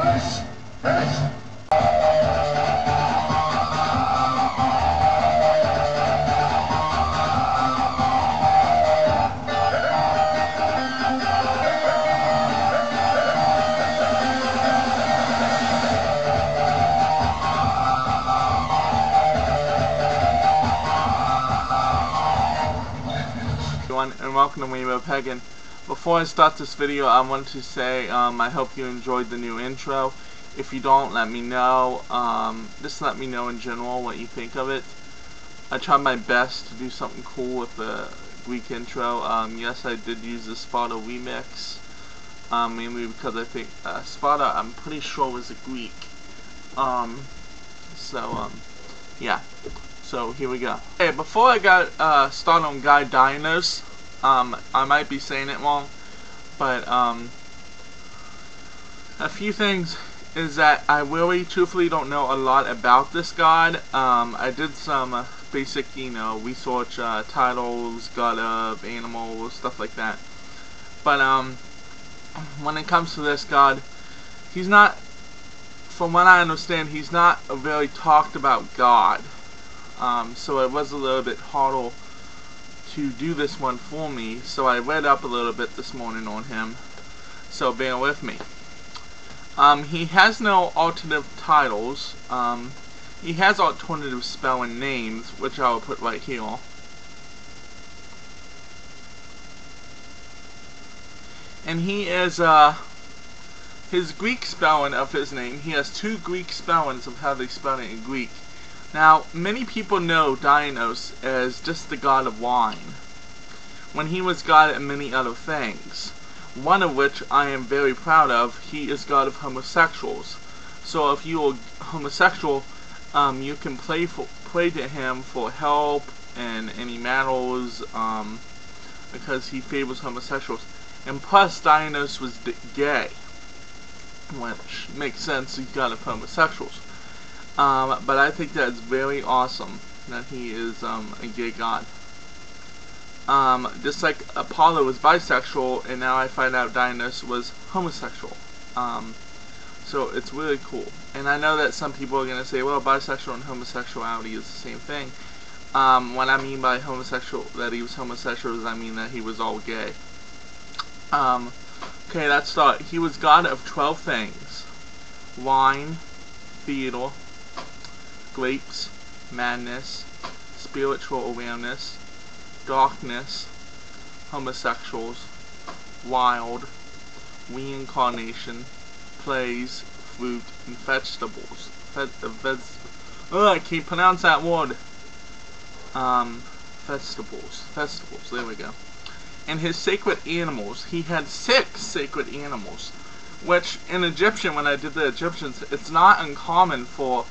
And welcome to rainbowpagan. Before I start this video, I want to say I hope you enjoyed the new intro. If you don't, let me know. Just let me know in general what you think of it. I tried my best to do something cool with the Greek intro. Yes, I did use the Sparta remix, mainly because I think Sparta, I'm pretty sure, was a Greek. Yeah. So here we go. Okay, before I got started on guy Dionysus, I might be saying it wrong, but a few things is that I really truthfully don't know a lot about this god. I did some basic, research, titles, God of Animals, stuff like that. But when it comes to this god, he's not, from what I understand, he's not a very talked about god. So it was a little bit harder to do this one for me, so I read up a little bit this morning on him, so bear with me. He has no alternative titles. He has alternative spelling names, which I will put right here. And he is, his Greek spelling of his name, he has two Greek spellings of how they spell it in Greek. Now, many people know Dionysus as just the god of wine, when he was god of many other things, one of which I am very proud of. He is god of homosexuals. So if you are homosexual, you can pray to him for help and any matters, because he favors homosexuals. And plus, Dionysus was gay, which makes sense, he's god of homosexuals. But I think that's very awesome that he is a gay god. Just like Apollo was bisexual, and now I find out Dionysus was homosexual. So it's really cool. And I know that some people are going to say, well, bisexual and homosexuality is the same thing. What I mean by homosexual, that he was homosexual, is I mean that he was all gay. Okay, let's start. He was god of 12 things: wine, theater, grapes, madness, spiritual awareness, darkness, homosexuals, wild, reincarnation, plays, fruit, and vegetables. I can't pronounce that word. Vegetables, there we go. And his sacred animals, he had 6 sacred animals, which in Egyptian, when I did the Egyptians, it's not uncommon for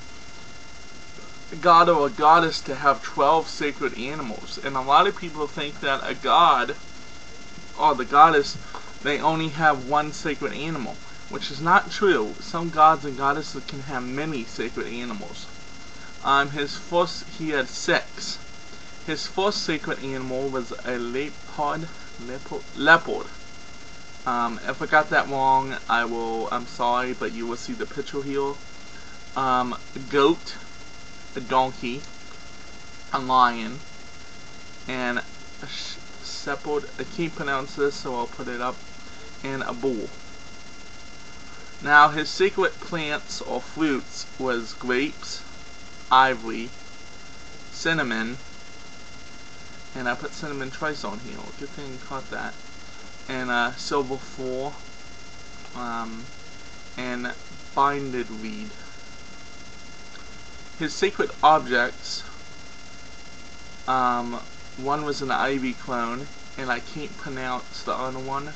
a god or a goddess to have 12 sacred animals. And a lot of people think that a god or the goddess, they only have 1 sacred animal, which is not true. Some gods and goddesses can have many sacred animals. He had 6. His first sacred animal was a leopard. If I got that wrong, I'm sorry, but you will see the picture here. A goat, a donkey, a lion, and a shepherd. I can't pronounce this, so I'll put it up, and a bull. Now, his sacred plants or fruits was grapes, ivory, cinnamon, and I put cinnamon twice on here. Good thing you caught that. And silver four, and binded reed. His sacred objects, one was an ivy clone, and I can't pronounce the other one,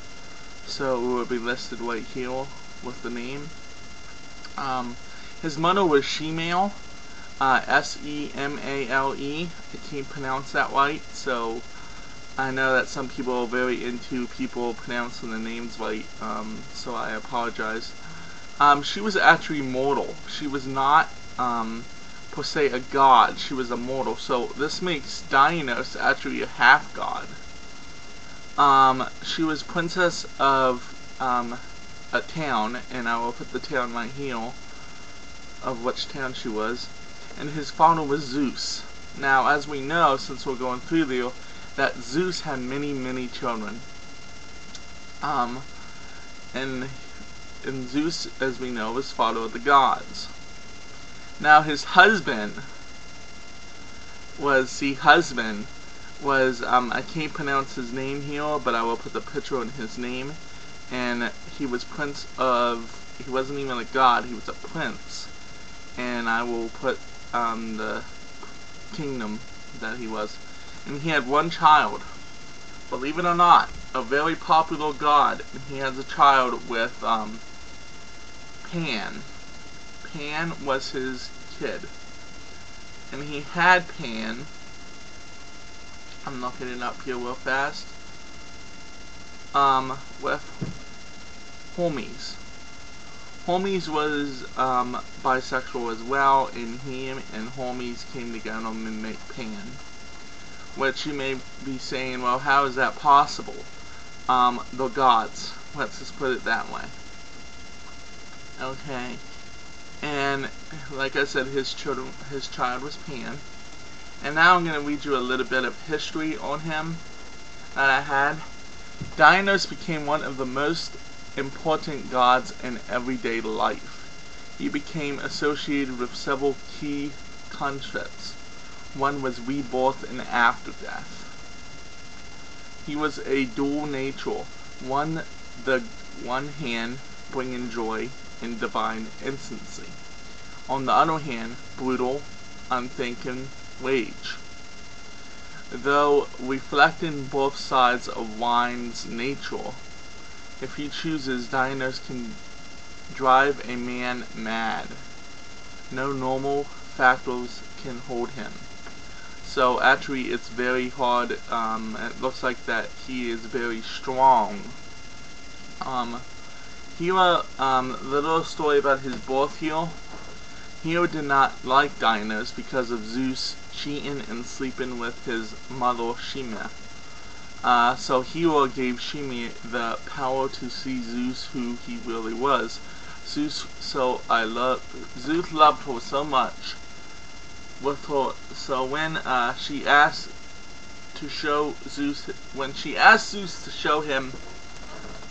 so it will be listed right here with the name. His mother was Shemale, S-E-M-A-L-E. I can't pronounce that right, so I know that some people are very into people pronouncing the names right, so I apologize. She was actually mortal. She was not, per se, a god. She was a mortal, so this makes Dionysus actually a half-god. She was princess of a town, and I will put the town right here of which town she was, and his father was Zeus. Now, as we know, since we're going through there, that Zeus had many children. And Zeus, as we know, was father of the gods. Now, his husband was, I can't pronounce his name here, but I will put the picture on his name, and he was prince of, he wasn't even a god, he was a prince, and I will put the kingdom that he was, and he had one child, believe it or not, a very popular god, and he has a child with Pan. Pan was his kid, and he had Pan, I'm looking it up here real fast, with Hermes. Hermes was bisexual as well, and he and Hermes came together and made Pan. Which you may be saying, well, how is that possible? The gods. Let's just put it that way. Okay. And like I said, his child was Pan. And now I'm going to read you a little bit of history on him that I had. Dionysus became one of the most important gods in everyday life. He became associated with several key concepts. One was rebirth and after death. He was a dual nature, the one hand bringing joy and divine instancy. On the other hand, brutal, unthinking rage. Though reflecting both sides of wine's nature, if he chooses, Dionysus can drive a man mad. No normal factors can hold him. So actually it's very hard, it looks like that he is very strong. Here, the little story about his birth here. Hero did not like Dionysus because of Zeus cheating and sleeping with his mother Shema. So Hero gave Shema the power to see Zeus who he really was. Zeus loved her so much with her. So when she asked Zeus to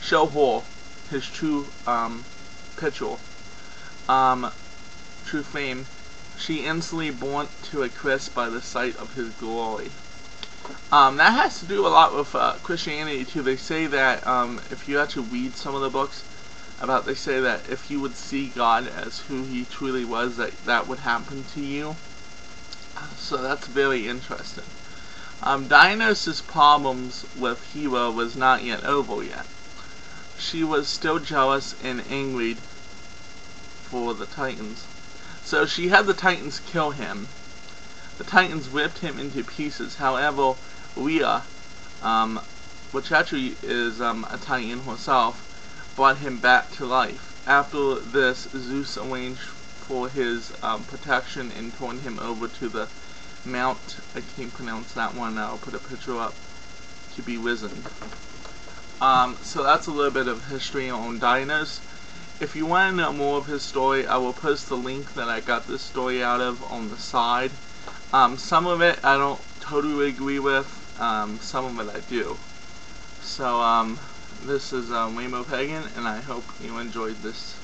show her his true picture, true fame, she instantly burnt to a crisp by the sight of his glory. That has to do a lot with Christianity too. They say that if you actually read some of the books about, they say that if you would see God as who he truly was, that would happen to you. So that's very interesting. Dionysus' problems with Hera was not yet over yet. She was still jealous and angry for the Titans. So she had the Titans kill him. The Titans ripped him into pieces. However, Rhea, which actually is a Titan herself, brought him back to life. After this, Zeus arranged for his protection and turned him over to the Mount, I can't pronounce that one, I'll put a picture up, to be risen. So that's a little bit of history on Dionysus. If you want to know more of his story, I will post the link that I got this story out of on the side. Some of it I don't totally agree with, some of it I do. So this is Rainbow Pagan, and I hope you enjoyed this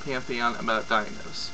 pantheon about Dionysus.